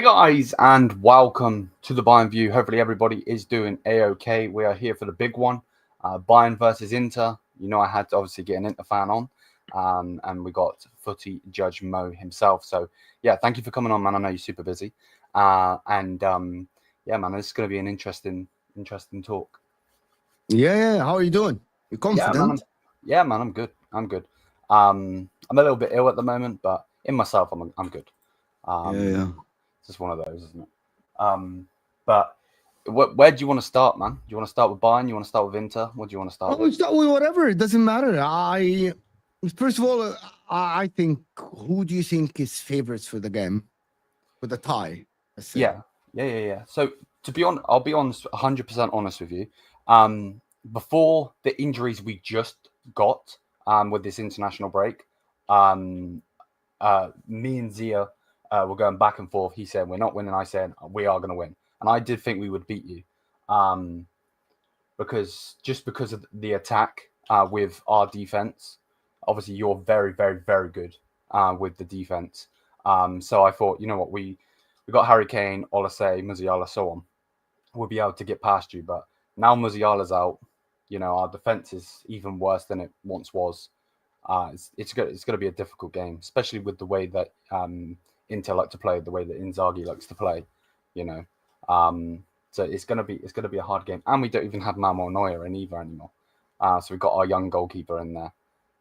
guys, and welcome to the Bayern View. Hopefully everybody is doing A-OK. We are here for the big one, Bayern versus Inter. You know I had to obviously get an Inter fan on, and we got footy judge Mo himself. So, yeah, thank you for coming on, man. I know you're super busy. Yeah, man, this is going to be an interesting talk. Yeah. How are you doing? You confident? Yeah, man, I'm good. I'm a little bit ill at the moment, but in myself, I'm good. Yeah. It's just one of those, isn't it? But where do you want to start, man? Do you want to start with Bayern? You want to start with Inter? What do you want to start with? Start with whatever. It doesn't matter. First of all, I think, who do you think is favorites for the game? For the tie? Yeah. So to be honest, I'll be honest, 100% honest with you. Before the injuries we just got with this international break, me and Zia were going back and forth. He said we're not winning. I said we are going to win, and I did think we would beat you, because of the attack with our defense. Obviously, you're very, very, very good with the defense. So I thought, you know what, we got Harry Kane, Olise, Musiala, so on. We'll be able to get past you, but now Musiala's out. You know, our defense is even worse than it once was. It's going to be a difficult game, especially with the way that Inter like to play, the way that Inzaghi likes to play. You know, so it's going to be a hard game, and we don't even have Manuel Neuer in either anymore. So we've got our young goalkeeper in there.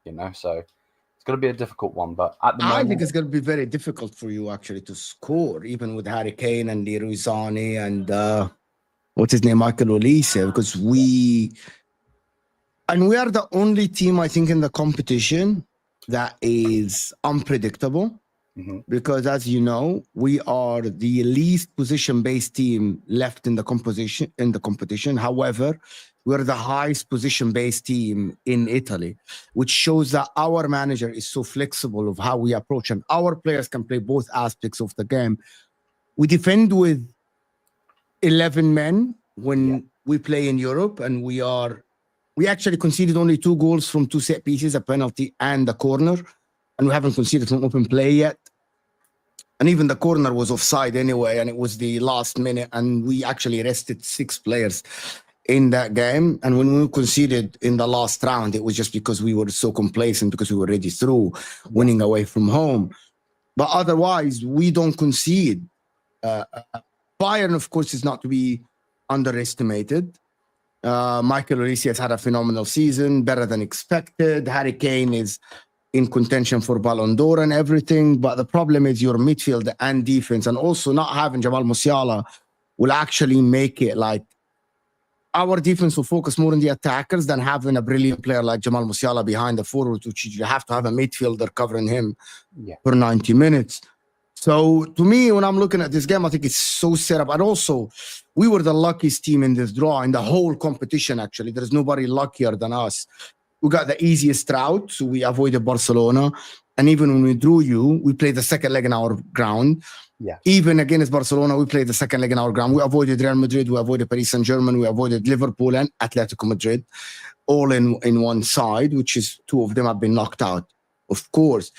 You know, so it's going to be a difficult one. But at the moment, I think it's going to be very difficult for you actually to score, even with Harry Kane and Leroy Sané and what's his name, Michael Olise, because we are the only team, I think, in the competition that is unpredictable. Mm-hmm. Because, as you know, we are the least position-based team left in the competition. However, we're the highest position-based team in Italy, which shows that our manager is so flexible of how we approach, and our players can play both aspects of the game. We defend with 11 men when we play in Europe, and we actually conceded only 2 goals from 2 set pieces, a penalty and a corner, and we haven't conceded from open play yet. And even the corner was offside anyway, and it was the last minute, and we actually rested 6 players in that game. And when we conceded in the last round, it was just because we were so complacent, because we were already through winning away from home. But otherwise, we don't concede. Bayern, of course, is not to be underestimated. Michael Olise has had a phenomenal season, better than expected. Harry Kane is in contention for Ballon d'Or and everything, but the problem is your midfield and defense, and also not having Jamal Musiala will actually make it like our defense will focus more on the attackers than having a brilliant player like Jamal Musiala behind the forward, which you have to have a midfielder covering him for 90 minutes. So to me, when I'm looking at this game, I think it's so set up. And also, we were the luckiest team in this draw, in the whole competition, actually. There's nobody luckier than us. We got the easiest route, so we avoided Barcelona. And even when we drew you, we played the second leg in our ground. Yeah. Even against Barcelona, we played the second leg in our ground. We avoided Real Madrid, we avoided Paris Saint-Germain, we avoided Liverpool and Atletico Madrid, all in one side, which is 2 of them have been knocked out, of course.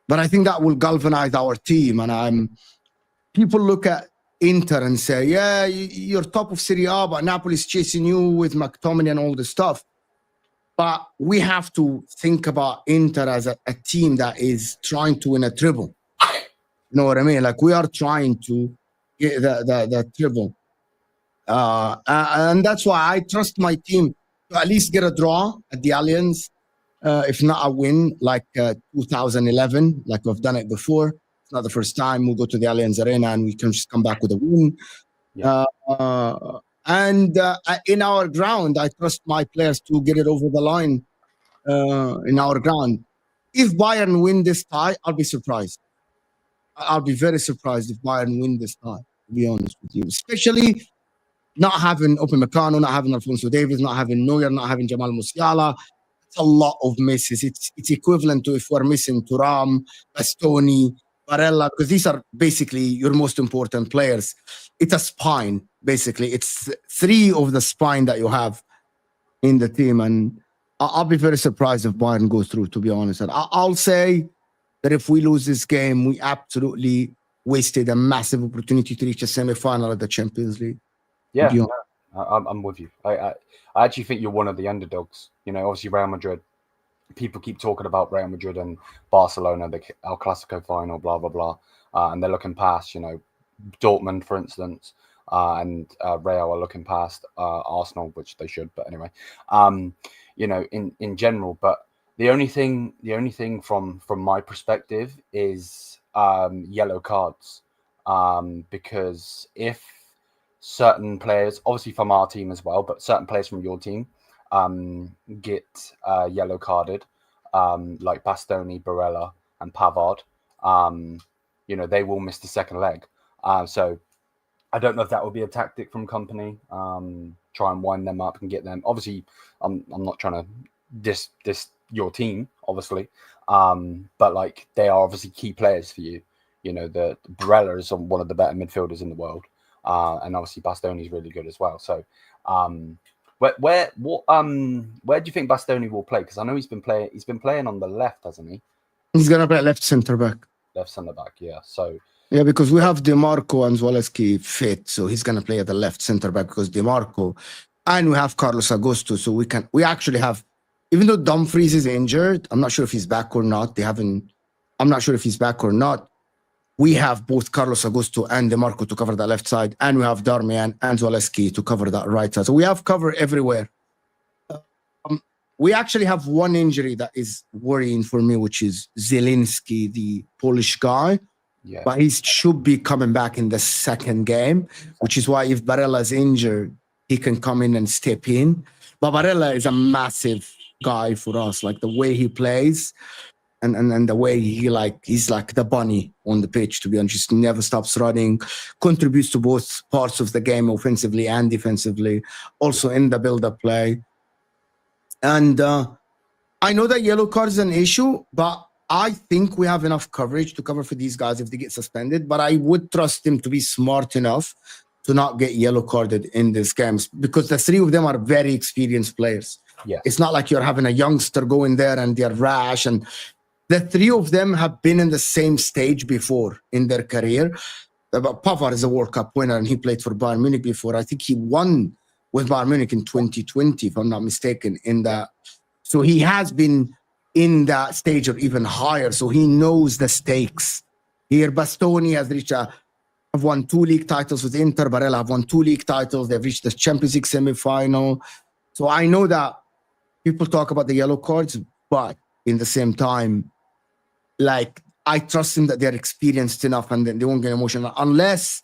But I think that will galvanize our team. And people look at Inter and say, yeah, you're top of Serie A, but Napoli's chasing you with McTominay and all this stuff. But we have to think about Inter as a team that is trying to win a treble. You know what I mean? Like, we are trying to get the treble. And that's why I trust my team to at least get a draw at the Allianz. If not a win, like 2011, like we've done it before. It's not the first time. We'll go to the Allianz Arena and we can just come back with a win. Yeah. And in our ground, I trust my players to get it over the line in our ground. If Bayern win this tie, I'll be surprised. I'll be very surprised if Bayern win this tie, to be honest with you. Especially not having Upamecano, not having Alphonso Davies, not having Neuer, not having Jamal Musiala. It's a lot of misses. It's equivalent to if we're missing Thuram, Bastoni, Barella, because these are basically your most important players. It's a spine, basically. It's 3 of the spine that you have in the team. And I'll be very surprised if Bayern goes through, to be honest. And I'll say that if we lose this game, we absolutely wasted a massive opportunity to reach a semi-final at the Champions League. Yeah, no, I'm with you. I actually think you're one of the underdogs. You know, obviously Real Madrid. People keep talking about Real Madrid and Barcelona, the El Clasico final, blah blah blah, and they're looking past, you know, Dortmund, for instance, and Real are looking past Arsenal, which they should, but anyway, you know, in general. But the only thing from my perspective is yellow cards, because if certain players, obviously from our team as well, but certain players from your team get yellow carded, like Bastoni, Barella, and Pavard, you know, they will miss the second leg. So I don't know if that would be a tactic from company, try and wind them up and get them. Obviously, I'm not trying to diss your team, obviously, but like they are obviously key players for you. You know, the Barella is one of the better midfielders in the world, and obviously Bastoni is really good as well. So, where do you think Bastoni will play? Because I know he's been playing on the left, hasn't he? He's gonna play left centre back. Left centre back, yeah. So yeah, because we have DeMarco and Zwoleski fit, so he's gonna play at the left centre back because DeMarco, and we have Carlos Augusto, so we actually have, even though Dumfries is injured, I'm not sure if he's back or not. I'm not sure if he's back or not. We have both Carlos Augusto and DeMarco to cover that left side, and we have Darmian and Zwoleski to cover that right side. So we have cover everywhere. We actually have one injury that is worrying for me, which is Zielinski, the Polish guy. Yeah. But he should be coming back in the second game, which is why if Barella is injured, he can come in and step in. But Barella is a massive guy for us, like the way he plays. And the way he's like the bunny on the pitch, to be honest. He never stops running, contributes to both parts of the game, offensively and defensively, also in the build-up play. And I know that yellow card is an issue, but I think we have enough coverage to cover for these guys if they get suspended. But I would trust them to be smart enough to not get yellow carded in these games, because the three of them are very experienced players. Yeah. It's not like you're having a youngster go in there and they're rash. And the three of them have been in the same stage before in their career. But Pavard is a World Cup winner and he played for Bayern Munich before. I think he won with Bayern Munich in 2020, if I'm not mistaken, in that. So he has been in that stage or even higher. So he knows the stakes. Here, Bastoni has have won 2 league titles with Inter. Barella have won 2 league titles. They've reached the Champions League semi-final. So I know that people talk about the yellow cards, but in the same time, like, I trust them that they're experienced enough and then they won't get emotional. Unless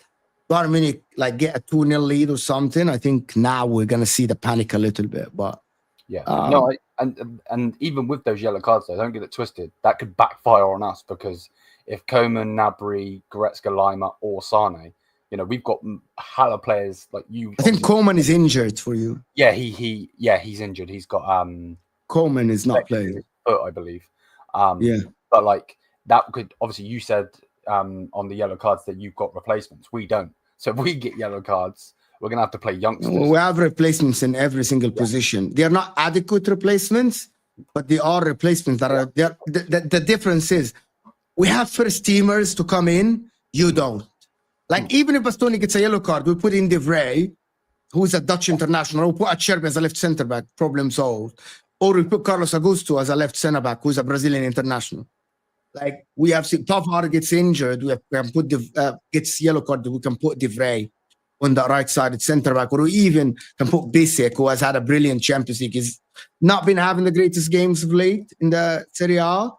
Bayern Munich like get a 2-0 lead or something, I think now we're going to see the panic a little bit. But yeah, and even with those yellow cards, though, don't get it twisted. That could backfire on us, because if Coman, Gnabry, Goretzka, Lima, or Sane, you know, we've got hella players like you. I think Coman is injured for you. Yeah, he's injured. He's got Coman is not playing, I believe. Yeah, but like that could, obviously you said on the yellow cards that you've got replacements. We don't. So if we get yellow cards, we're gonna have to play youngsters. We have replacements in every single position. They are not adequate replacements, but they are replacements that are there. The difference is we have first teamers to come in. You don't. Like, even if Bastoni gets a yellow card, we put in De Vrij, who's a Dutch international. We put Acerbi as a left centre back. Problem solved. Or we put Carlos Augusto as a left centre back, who's a Brazilian international. Like, we have seen Pavard gets injured, we can put gets yellow card, we can put De Vrij on the right side at centre back, or we even can put Bisek, who has had a brilliant Champions League. He's not been having the greatest games of late in the Serie A,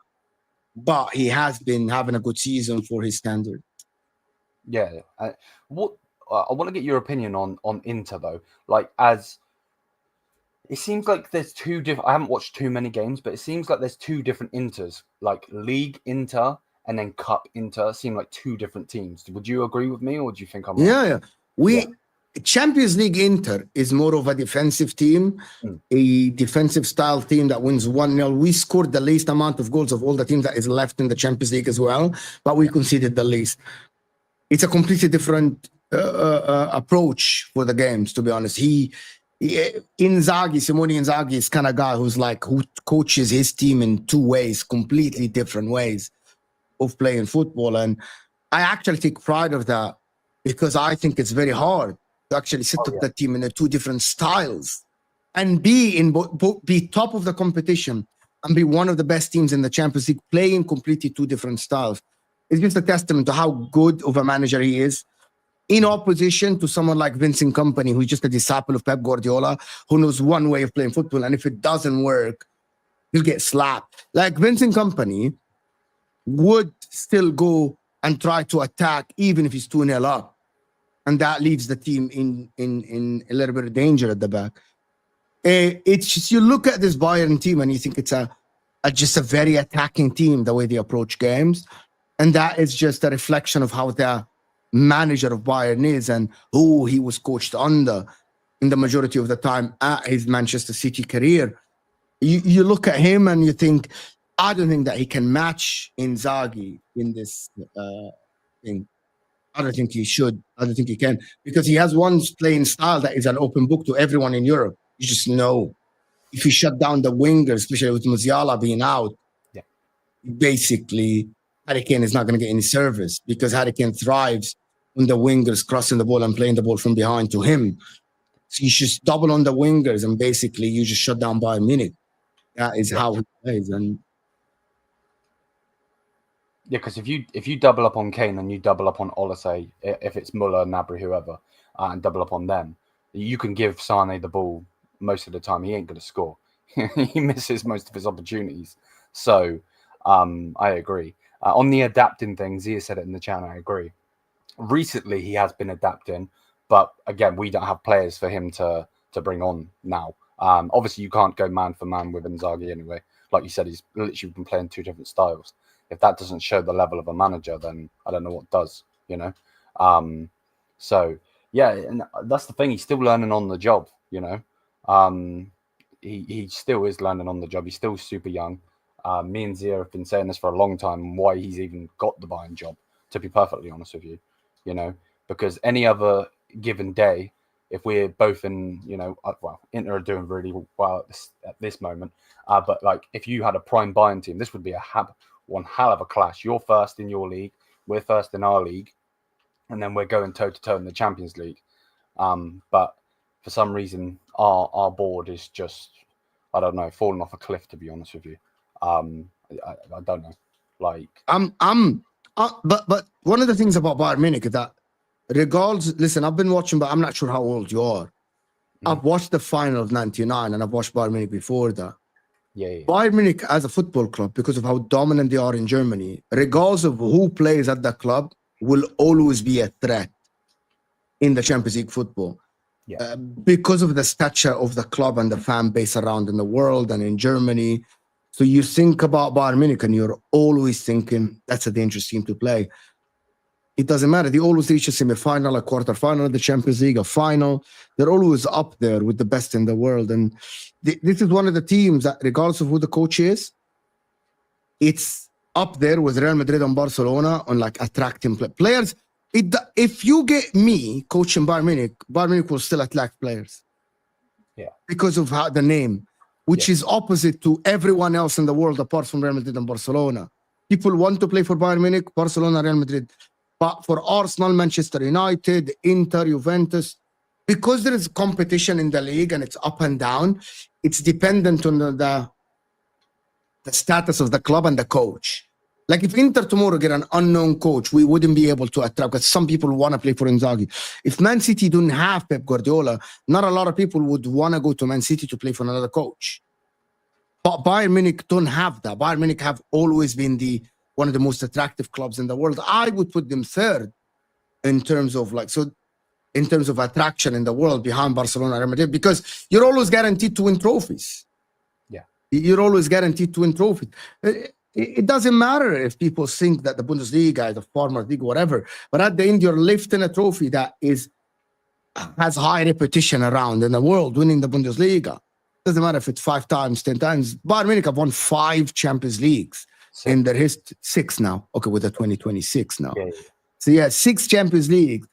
but he has been having a good season for his standard. Yeah. I want to get your opinion on Inter, though. Like, as it seems like there's two different. I haven't watched too many games, but it seems like there's 2 different Inters, like League Inter and then Cup Inter. Seem like 2 different teams. Would you agree with me, or do you think I'm wrong? Yeah. Champions League Inter is more of a defensive team, a defensive style team that wins 1-0. We scored the least amount of goals of all the teams that is left in the Champions League as well, but we conceded the least. It's a completely different approach for the games, to be honest. Simone Inzaghi is kind of guy who coaches his team in 2 ways, completely different ways of playing football. And I actually take pride of that because I think it's very hard to actually set up the team in the two different styles and be top of the competition and be one of the best teams in the Champions League playing completely two different styles. It's just a testament to how good of a manager he is, in opposition to someone like Vincent Kompany, who's just a disciple of Pep Guardiola, who knows one way of playing football. And if it doesn't work, he'll get slapped. Like Vincent Kompany would still go and try to attack even if he's 2-0 up. And that leaves the team in a little bit of danger at the back. It's just, you look at this Bayern team and you think it's just a very attacking team, the way they approach games. And that is just a reflection of how the manager of Bayern is and who he was coached under in the majority of the time at his Manchester City career. You look at him and you think, I don't think that he can match Inzaghi in this thing. I don't think he should. I don't think he can, because he has one playing style that is an open book to everyone in Europe. You just know if you shut down the wingers, especially with Musiala being out, basically Harry Kane is not going to get any service, because Harry Kane thrives when the wingers crossing the ball and playing the ball from behind to him. So you just double on the wingers and basically you just shut down Bayern Munich. That is how he plays. And because if you double up on Kane and you double up on Olise, if it's Müller, Gnabry, whoever, and double up on them, you can give Sane the ball most of the time. He ain't going to score. He misses most of his opportunities. So I agree. On the adapting thing, Zia said it in the channel, I agree. Recently, he has been adapting, but again, we don't have players for him to bring on now. Obviously, you can't go man for man with Inzaghi anyway. Like you said, he's literally been playing two different styles. If that doesn't show the level of a manager, then I don't know what does, you know? So, yeah, and that's the thing. He's still learning on the job, you know? He still is learning on the job. He's still super young. Me and Zia have been saying this for a long time, why he's even got the Bayern job, to be perfectly honest with you, you know? Because any other given day, if we're both in, you know, well, Inter are doing really well at this moment, but like if you had a prime Bayern team, this would be one hell of a clash. You're first in your league, we're first in our league, and then we're going toe-to-toe in the Champions League. But for some reason, our board is just, I don't know, falling off a cliff, to be honest with you. I don't know. Like, but one of the things about Bayern Munich is that, regardless, listen, I've been watching, but I'm not sure how old you are. I've watched the final of '99, and I've watched Bayern Munich before that. Yeah. Bayern Munich as a football club, because of how dominant they are in Germany, regardless of who plays at the club, will always be a threat in the Champions League football. Yeah. Because of the stature of the club and the fan base around in the world and in Germany. So you think about Bayern Munich and you're always thinking that's a dangerous team to play. It doesn't matter. They always reach a semi-final, a quarter-final of the Champions League, a final. They're always up there with the best in the world. And this is one of the teams that, regardless of who the coach is, it's up there with Real Madrid and Barcelona on like attracting players. If you get me coaching Bayern Munich will still attract players. Yeah. Because of how the name, which is opposite to everyone else in the world apart from Real Madrid and Barcelona. People want to play for Bayern Munich, Barcelona, Real Madrid. But for Arsenal, Manchester United, Inter, Juventus, because there is competition in the league and it's up and down, it's dependent on the status of the club and the coach. Like if Inter tomorrow get an unknown coach, we wouldn't be able to attract, because some people want to play for Inzaghi. If Man City don't have Pep Guardiola, not a lot of people would want to go to Man City to play for another coach. But Bayern Munich don't have that. Bayern Munich have always been one of the most attractive clubs in the world. I would put them third in terms of attraction in the world, behind Barcelona and Real Madrid, because you're always guaranteed to win trophies. Yeah. You're always guaranteed to win trophies. It doesn't matter if people think that the Bundesliga is a farmer league, whatever. But at the end, you're lifting a trophy that has high repetition around in the world, winning the Bundesliga. Doesn't matter if it's 5 times, 10 times. Bayern Munich have won 5 Champions Leagues in their history. 6 now. Okay, with the 2026 now. Yeah. So yeah, 6 Champions Leagues.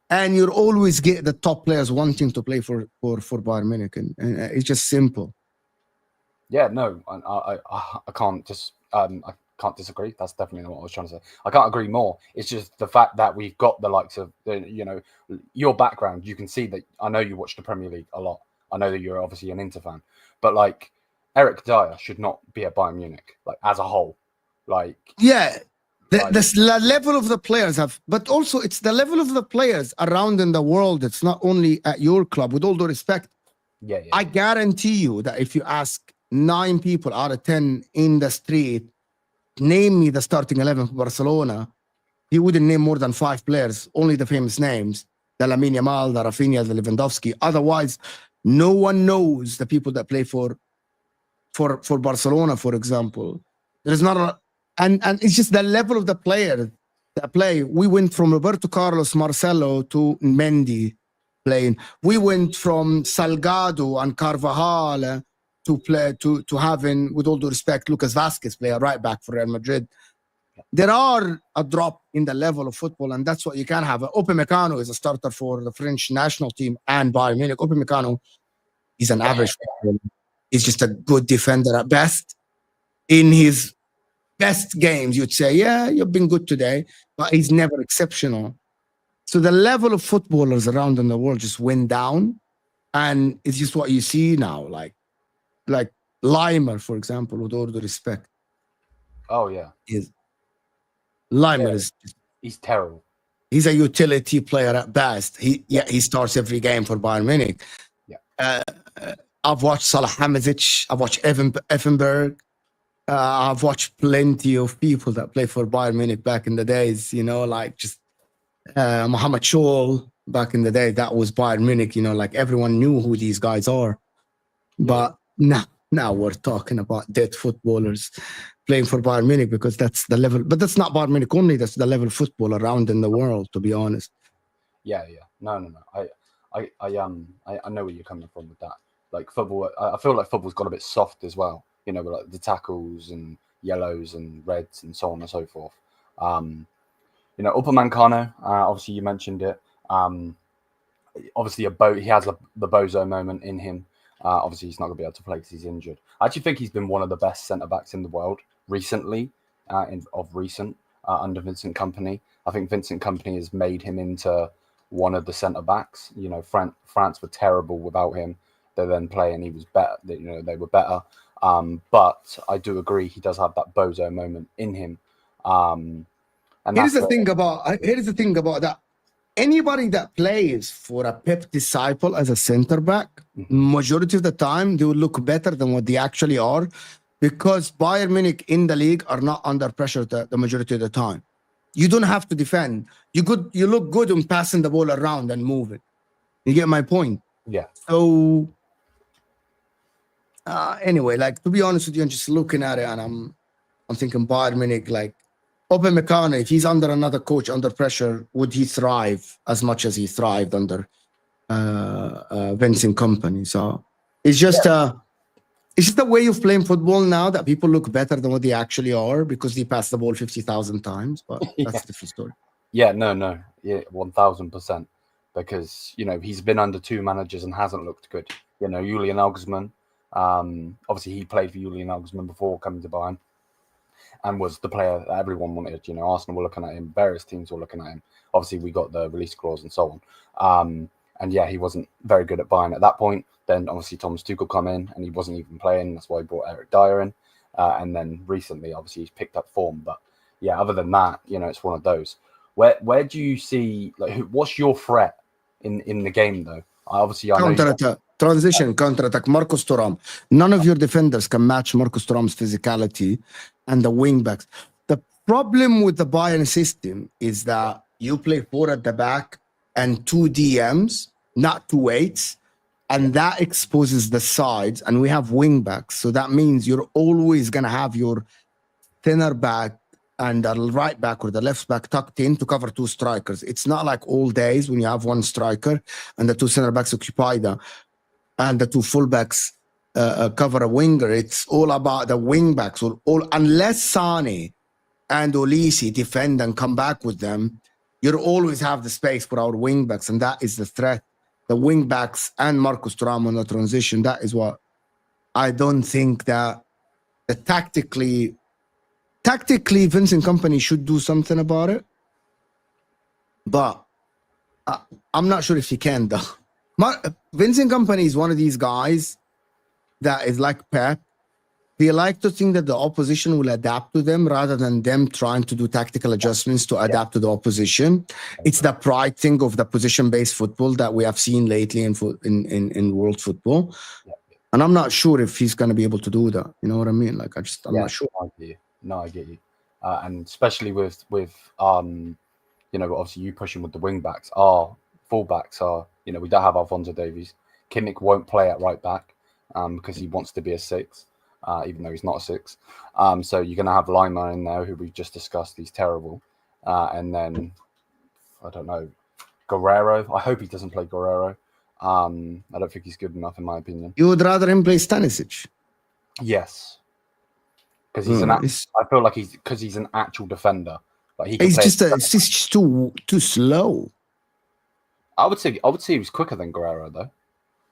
And you'll always get the top players wanting to play for Bayern Munich. And it's just simple. Yeah, no, I can't just, I can't disagree. That's definitely not what I was trying to say. I can't agree more. It's just the fact that we've got the likes of, your background. You can see that. I know you watch the Premier League a lot. I know that you're obviously an Inter fan, but like Eric Dyer should not be at Bayern Munich, like as a whole. Like, yeah, the level of the players but also it's the level of the players around in the world. It's not only at your club. With all due respect, yeah. I guarantee you that if you ask 9 people out of 10 in the street, name me the starting 11 for Barcelona, he wouldn't name more than 5 players, only the famous names, the Lamine Yamal, the Rafinha, the Lewandowski. Otherwise, no one knows the people that play for Barcelona, for example. There's not a, and it's just the level of the player that play. We went from Roberto Carlos, Marcelo to Mendy playing. We went from Salgado and Carvajal to having, with all due respect, Lucas Vazquez play a right back for Real Madrid. There are a drop in the level of football, and that's what you can have. Upamecano is a starter for the French national team and Bayern Munich. Upamecano is an average footballer. He's just a good defender at best. In his best games, you'd say, yeah, you've been good today, but he's never exceptional. So the level of footballers around in the world just went down, and it's just what you see now, like Limer, for example, with all due respect. Oh yeah, Limer is he's terrible. He's a utility player at best. He starts every game for Bayern Munich. Yeah. I've watched Salahamidzic. I've watched Effenberg. I've watched plenty of people that play for Bayern Munich back in the days, like just Mohamed Scholl back in the day. That was Bayern Munich, like everyone knew who these guys are. But now we're talking about dead footballers playing for Bayern Munich because that's the level. But that's not Bayern Munich only. That's the level of football around in the world, to be honest. Yeah. No. I know where you're coming from with that. Like football, I feel like football's got a bit soft as well. With like the tackles and yellows and reds and so on and so forth. Upamecano, obviously you mentioned it. Obviously he has the bozo moment in him. Obviously he's not going to be able to play because he's injured. I actually think he's been one of the best centre-backs in the world recently, under Vincent Kompany. I think Vincent Kompany has made him into one of the centre-backs. France were terrible without him. They then play and he was better. They were better. But I do agree he does have that bozo moment in him. And here's the thing about that. Anybody that plays for a Pep disciple as a center back, majority of the time they will look better than what they actually are, because Bayern Munich in the league are not under pressure the majority of the time. You don't have to defend. You look good on passing the ball around and moving. You get my point? Yeah. So anyway, like, to be honest with you, I'm just looking at it and I'm thinking Bayern Munich, like Upamecano, if he's under another coach under pressure, would he thrive as much as he thrived under Vincent Kompany? So it's just a way of playing football now that people look better than what they actually are because they pass the ball 50,000 times. But that's a different story. Yeah, no, yeah, 1,000%. Because he's been under 2 managers and hasn't looked good. Julian Nagelsmann. Obviously, he played for Julian Nagelsmann before coming to Bayern, and was the player that everyone wanted. Arsenal were looking at him, various teams were looking at him. Obviously, we got the release clause and so on. And yeah, he wasn't very good at Bayern at that point. Then obviously Thomas Tuchel come in, and he wasn't even playing. That's why he brought Eric Dyer in. And then recently, obviously, he's picked up form. But yeah, other than that, it's one of those. Where do you see, like, what's your threat in the game though? Obviously, I know counter-attack, transition, counter-attack. Marcus Thuram. None of your defenders can match Marcus Thuram's physicality and the wing backs. The problem with the Bayern system is that you play 4 at the back and 2 DMs, not 2 8s, and that exposes the sides. And we have wing backs, so that means you're always gonna have your thinner back and the right back or the left back tucked in to cover 2 strikers. It's not like old days when you have 1 striker and the 2 center backs occupy and the 2 fullbacks cover a winger. It's all about the wing backs. Unless Sane and Olise defend and come back with them, you'll always have the space for our wing backs, and that is the threat. The wing backs and Marcus Thuram on the transition. That is what I don't think that tactically tactically, Vincent Company should do something about it, but I'm not sure if he can though. Vincent Company is one of these guys that is like Pep. They like to think that the opposition will adapt to them rather than them trying to do tactical adjustments to adapt to the opposition. It's the pride thing of the position-based football that we have seen lately in world football. And I'm not sure if he's going to be able to do that. You know what I mean? Like, I'm not sure. I get you. And especially with you know, obviously you pushing with the wing backs. Our fullbacks are, you know, we don't have Alphonso Davies. Kimmich won't play at right back because he wants to be a 6. Even though he's not a 6. So you're going to have Lyon in there, who we've just discussed. He's terrible. And then, I don't know, Guerrero. I hope he doesn't play Guerrero. I don't think he's good enough, in my opinion. You would rather him play Stanisic? Yes. Because he's I feel like he's an actual defender. Like he's just too slow. I would say he was quicker than Guerrero, though.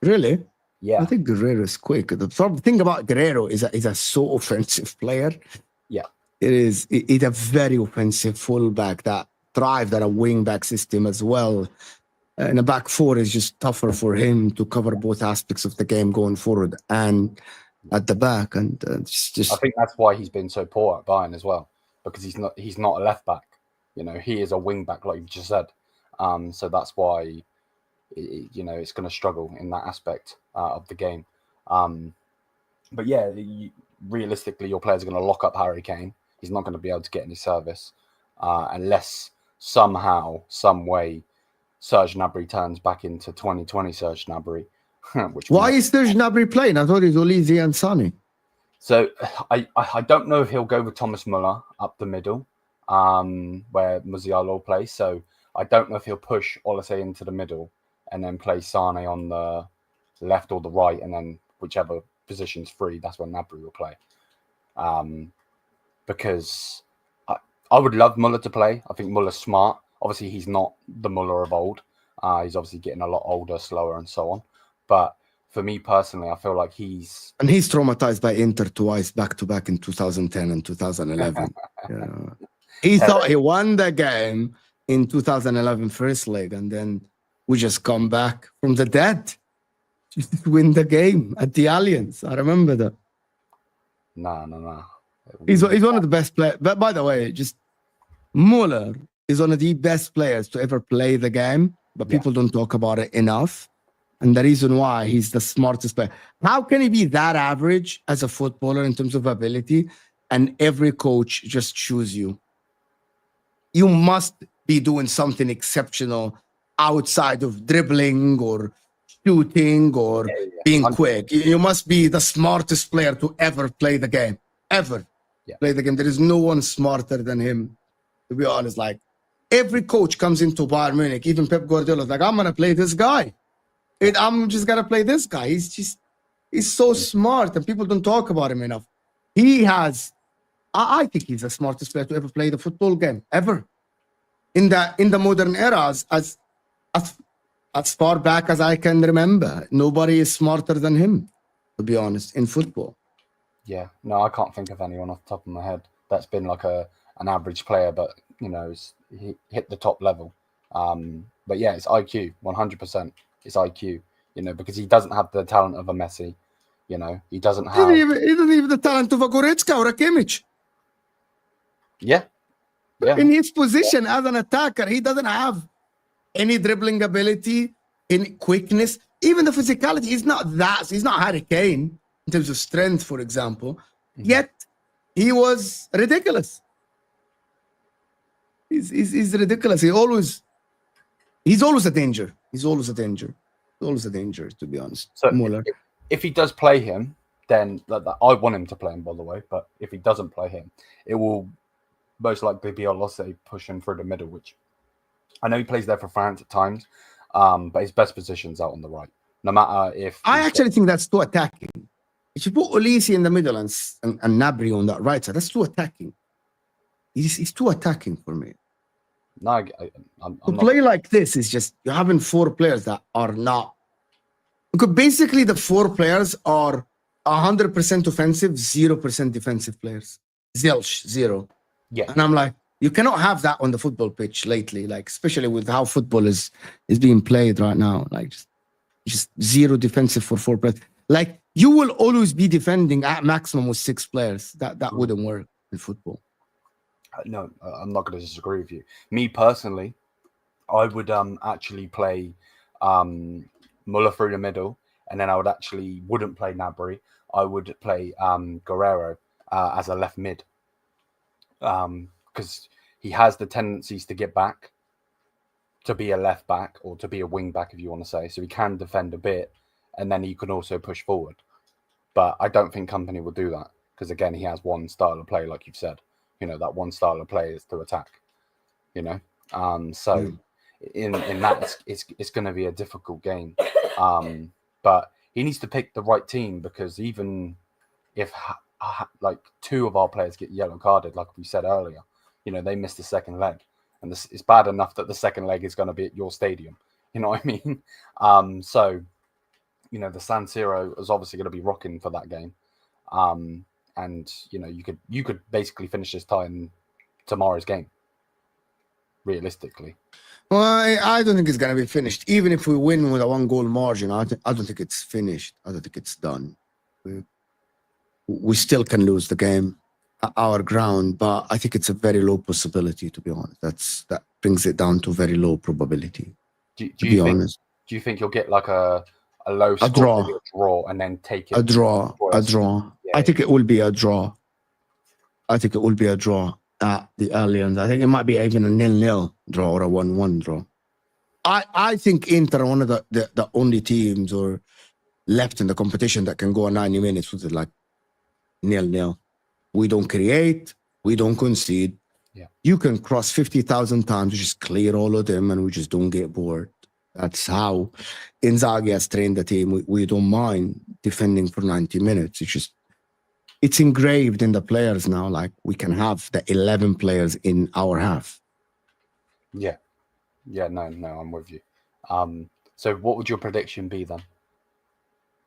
Really? Yeah, I think Guerrero is quick. The thing about Guerrero is a so offensive player. Yeah, it's a very offensive fullback that thrives at a wing back system as well. And a back four is just tougher for him to cover both aspects of the game going forward and at the back. And just I think that's why he's been so poor at Bayern as well, because he's not a left back. You know, he is a wing back, like you just said. So that's why. You know, it's going to struggle in that aspect of the game. But yeah, realistically, your players are going to lock up Harry Kane. He's not going to be able to get any service unless somehow, some way, Serge Gnabry turns back into 2020 Serge Gnabry. Why is Serge Gnabry playing? I thought it was Olise and Sane. So I don't know if he'll go with Thomas Müller up the middle, where Musiala plays. So I don't know if he'll push Olise into the middle and then play Sane on the left or the right, and then whichever position's free, that's when Gnabry will play. Because I would love Müller to play. I think Müller's smart. Obviously, he's not the Müller of old. He's obviously getting a lot older, slower, and so on. But for me personally, I feel like he's traumatized by Inter twice back-to-back in 2010 and 2011. Yeah. He thought he won the game in 2011 first leg, and then we just come back from the dead just to win the game at the Allianz. I remember that. No. He's one of the best players. But by the way, just Müller is one of the best players to ever play the game, but people don't talk about it enough. And the reason why he's the smartest player. How can he be that average as a footballer in terms of ability, and every coach just choose you? You must be doing something exceptional outside of dribbling or shooting or being quick. You must be the smartest player to ever play the game. Ever play the game. There is no one smarter than him, to be honest. Like, every coach comes into Bayern Munich, even Pep Guardiola is like, I'm going to play this guy. I'm just going to play this guy. He's so smart, and people don't talk about him enough. I think he's the smartest player to ever play the football game, ever. In the modern eras, as far back as I can remember, nobody is smarter than him, to be honest, in football. Yeah, no, I can't think of anyone off the top of my head that's been like an average player, but you know, he hit the top level. But yeah, it's IQ, 100%. It's IQ, you know, because he doesn't have the talent of a Messi. You know, he doesn't have. He doesn't have the talent of a Goretzka or a Kimmich. Yeah. In his position as an attacker, he doesn't have any dribbling ability, any quickness, even the physicality. He's not Harry Kane in terms of strength, for example. Yet he was ridiculous. He's ridiculous. He's always a danger. He's always a danger, to be honest. So Müller. If he does play him, then I want him to play him, by the way. But if he doesn't play him, it will most likely be Olise pushing through the middle, which I know he plays there for France at times, but his best position's out on the right. No matter if I actually think that's too attacking. If you put Olise in the middle and Gnabry on that right side, that's too attacking. He's too attacking for me. No, to play like this is just you're having 4 players that are not. Because basically the 4 players are 100% offensive, 0% defensive players. zilch, zero. Yeah. And I'm like, you cannot have that on the football pitch lately, like especially with how football is being played right now. Like just zero defensive for 4 players. Like you will always be defending at maximum with 6 players. That wouldn't work in football. No, I'm not going to disagree with you. Me personally, I would actually play Müller through the middle, and then I wouldn't play Gnabry. I would play Guerrero as a left mid, because he has the tendencies to get back, to be a left back or to be a wing back, if you want to say. So he can defend a bit, and then he can also push forward. But I don't think Company will do that, because again, he has one style of play, like you've said. You know, that one style of play is to attack. You know, so in that it's going to be a difficult game. But he needs to pick the right team, because even if like 2 of our players get yellow carded, like we said earlier, you know, they missed the second leg, and it's bad enough that the second leg is going to be at your stadium. You know what I mean? So, you know, the San Siro is obviously going to be rocking for that game. And you know, you could basically finish this tie in tomorrow's game, realistically. Well, I don't think it's going to be finished. Even if we win with a 1-goal margin, I don't think it's finished. I don't think it's done. We still can lose the game at our ground, but I think it's a very low possibility, to be honest. That brings it down to very low probability. Do you think you'll get like a low score, a draw, and then take it? A draw. Yeah, I think it will be a draw. I think it will be a draw at the Allianz. I think it might be even a 0-0 draw or a 1-1 draw. I think Inter are one of the only teams or left in the competition that can go 90 minutes with it like 0-0. We don't create, we don't concede. Yeah. You can cross 50,000 times, just clear all of them, and we just don't get bored. That's how Inzaghi has trained the team. We don't mind defending for 90 minutes. It's engraved in the players now. Like we can have the 11 players in our half. Yeah. No, I'm with you. So what would your prediction be then?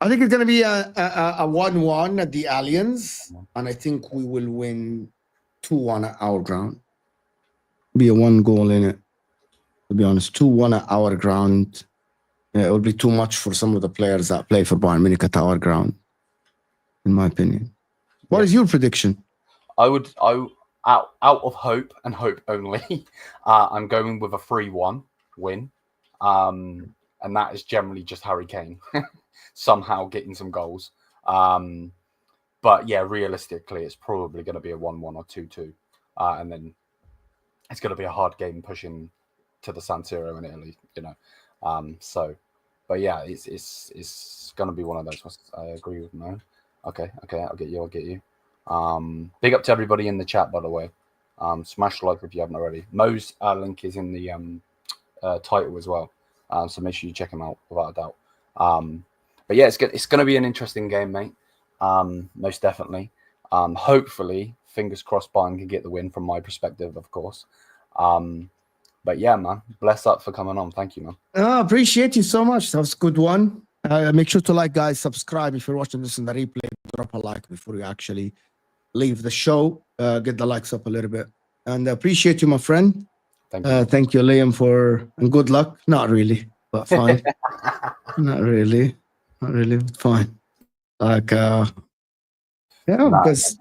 I think it's going to be a 1-1 at the Allianz, and I think we will win 2-1 at our ground. Be a 1 goal in it. To be honest, 2-1 at our ground. Yeah, it would be too much for some of the players that play for Bayern Munich at our ground, in my opinion. What is your prediction? Out of hope and hope only, I'm going with a 3-1 win. And that is generally just Harry Kane somehow getting some goals. But yeah, realistically, it's probably going to be a 1-1 or 2-2. And then it's going to be a hard game pushing to the San Siro in Italy, you know. So, but yeah, it's going to be one of those. I agree with Mo. Okay, I'll get you. Big up to everybody in the chat, by the way. Smash like if you haven't already. Mo's link is in the title as well. So make sure you check him out without a doubt. But yeah, it's going to be an interesting game, mate. Most definitely. Hopefully, fingers crossed, Bayern can get the win from my perspective, of course. But yeah, man, bless up for coming on. Thank you, man. Appreciate you so much. That was a good one. Make sure to like, guys, subscribe if you're watching this in the replay. Drop a like before you actually leave the show. Get the likes up a little bit. And appreciate you, my friend. Thank you. Thank you, Liam, and good luck. Not really, but fine. Not really, fine. Like, yeah, because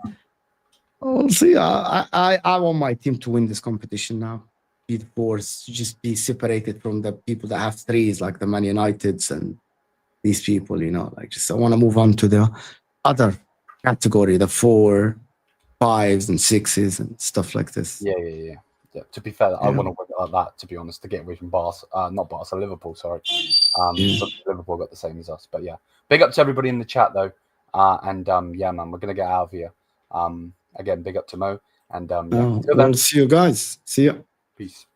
we'll see. I want my team to win this competition now. Be the force, just be separated from the people that have threes, like the Man Uniteds and these people, you know. Like, just I want to move on to the other category, the 4, 5s, and 6s and stuff like this. Yeah. To be fair, I want to work like that, to be honest, to get away from Liverpool, sorry. Liverpool got the same as us. But yeah, big up to everybody in the chat, though. Yeah, man, we're going to get out of here. Again, big up to Mo. And yeah, I'll see you guys. See ya. Peace.